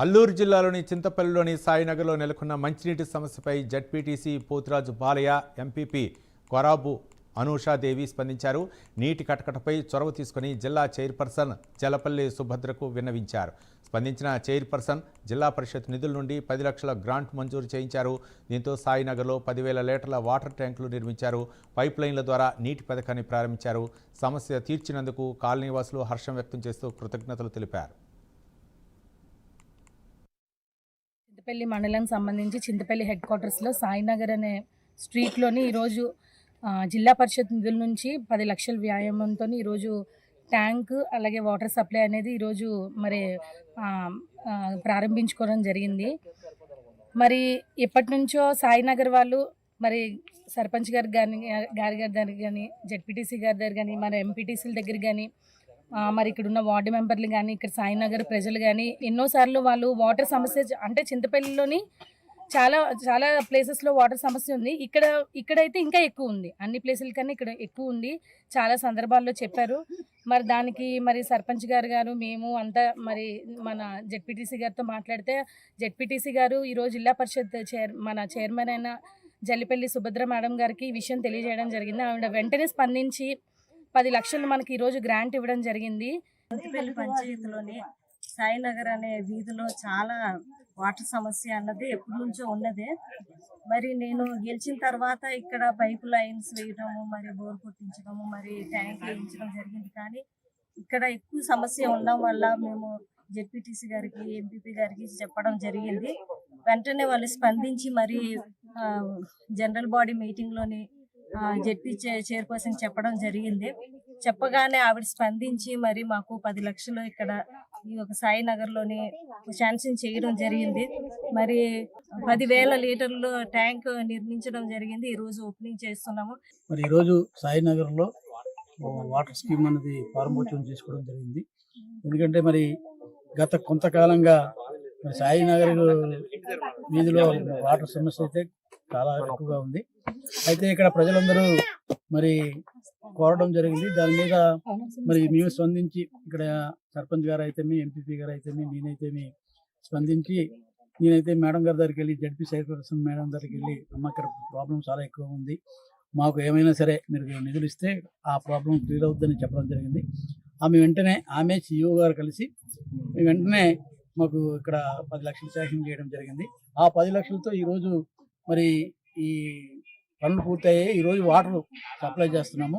అల్లూరు జిల్లాలోని చింతపల్లిలోని సాయినగర్లో నెలకొన్న మంచినీటి సమస్యపై జడ్పీటీసీ పోతురాజు బాలయ్య, ఎంపీపీ కొరాబు అనూషాదేవి స్పందించారు. నీటి కటకటపై చొరవ తీసుకుని జిల్లా చైర్పర్సన్ జలపల్లి సుభద్రకు విన్నవించారు. స్పందించిన చైర్పర్సన్ జిల్లా పరిషత్ నిధుల నుండి 10 లక్షల గ్రాంట్ మంజూరు చేయించారు. దీంతో సాయినగర్లో 10,000 లీటర్ల వాటర్ ట్యాంకులు నిర్మించారు. పైప్ లైన్ల ద్వారా నీటి పథకాన్ని ప్రారంభించారు. సమస్య తీర్చినందుకు కాలనీవాసులు హర్షం వ్యక్తం చేస్తూ కృతజ్ఞతలు తెలిపారు. చింతపల్లి మండలం సంబంధించి చింతపల్లి హెడ్ క్వార్టర్స్లో సాయినగర్ అనే స్ట్రీట్లోని ఈరోజు జిల్లా పరిషత్ నిధుల నుంచి 10 లక్షల వ్యాయామంతో ఈరోజు ట్యాంక్ అలాగే వాటర్ సప్లై అనేది ఈరోజు మరి ప్రారంభించుకోవడం జరిగింది. మరి ఎప్పటి నుంచో సాయినగర్ వాళ్ళు మరి సర్పంచ్ గారి దగ్గర కానీ జడ్పీటీసీ గారి దగ్గర కానీ మరి ఎంపీటీసీల దగ్గర కానీ మరి ఇక్కడ ఉన్న వార్డు మెంబర్లు కానీ ఇక్కడ సాయినగర్ ప్రజలు కానీ ఎన్నోసార్లు వాళ్ళు వాటర్ సమస్య అంటే చింతపల్లిలోని చాలా చాలా ప్లేసెస్లో వాటర్ సమస్య ఉంది. ఇక్కడైతే ఇంకా ఎక్కువ ఉంది. అన్ని ప్లేసుల కన్నా ఇక్కడ ఎక్కువ ఉంది. చాలా సందర్భాల్లో చెప్పారు. మరి దానికి మరి సర్పంచ్ గారు మేము అంతా మరి మన జడ్పీటీసీ గారితో మాట్లాడితే జడ్పీటీసీ గారు ఈరోజు జిల్లా పరిషత్ మన చైర్మన్ అయిన జల్లిపల్లి సుభద్ర మేడం గారికి ఈ విషయం తెలియజేయడం జరిగింది. ఆవిడ వెంటనే స్పందించి 10 లక్షలు మనకి ఈరోజు గ్రాంట్ ఇవ్వడం జరిగింది. చింతపల్లి పంచాయతీలోని సాయినగర్ అనే వీధిలో చాలా వాటర్ సమస్య అన్నది ఎప్పటి నుంచో ఉన్నదే. మరి నేను గెలిచిన తర్వాత ఇక్కడ పైప్ లైన్స్ వేయడము, మరి బోర్ కొట్టించడము, మరి ట్యాంక్ వేయించడం జరిగింది. కానీ ఇక్కడ ఎక్కువ సమస్య ఉండడం వల్ల మేము జెడ్పీటీసీ గారికి, ఎంపీపీ గారికి చెప్పడం జరిగింది. వెంటనే వాళ్ళు స్పందించి మరి జనరల్ బాడీ మీటింగ్లోని జెడ్పీ చైర్పర్సన్ చెప్పడం జరిగింది. చెప్పగానే ఆవిడ స్పందించి మరి మాకు 10 లక్షలు ఇక్కడ ఈ ఒక సాయినగర్లోని శాంక్షన్ చేయడం జరిగింది. మరి 10,000 లీటర్లు ట్యాంక్ నిర్మించడం జరిగింది. ఈరోజు ఓపెనింగ్ చేస్తున్నాము. మరి ఈరోజు సాయినగర్లో వాటర్ స్కీమ్ అనేది ప్రారంభోత్సవం చేసుకోవడం జరిగింది. ఎందుకంటే మరి గత కొంతకాలంగా మరి సాయినగర్ వీధిలో వాటర్ సమస్య అయితే చాలా ఎక్కువగా ఉంది. అయితే ఇక్కడ ప్రజలందరూ మరి కోరడం జరిగింది. దాని మీద మరి మేము స్పందించి ఇక్కడ సర్పంచ్ గారు అయితేమి, ఎంపీపీ గారు అయితేమి, నేనైతేమి స్పందించి నేనైతే మేడం గారి దగ్గరికి వెళ్ళి జడ్పీ చైర్పర్సన్ మేడం దగ్గరికి వెళ్ళి అమ్మ ఇక్కడ ప్రాబ్లం చాలా ఎక్కువ ఉంది, మాకు ఏమైనా సరే మీరు నిధులు ఇస్తే ఆ ప్రాబ్లం క్లియర్ అవుతుందని చెప్పడం జరిగింది. ఆమె సిఇఓ గారు కలిసి వెంటనే మాకు ఇక్కడ 10 లక్షలు శాంక్షన్ చేయడం జరిగింది. ఆ 10 లక్షలతో ఈరోజు మరి ఈ పనులు పూర్తయ్యాయి. ఈరోజు వాటర్ సప్లై చేస్తున్నాము.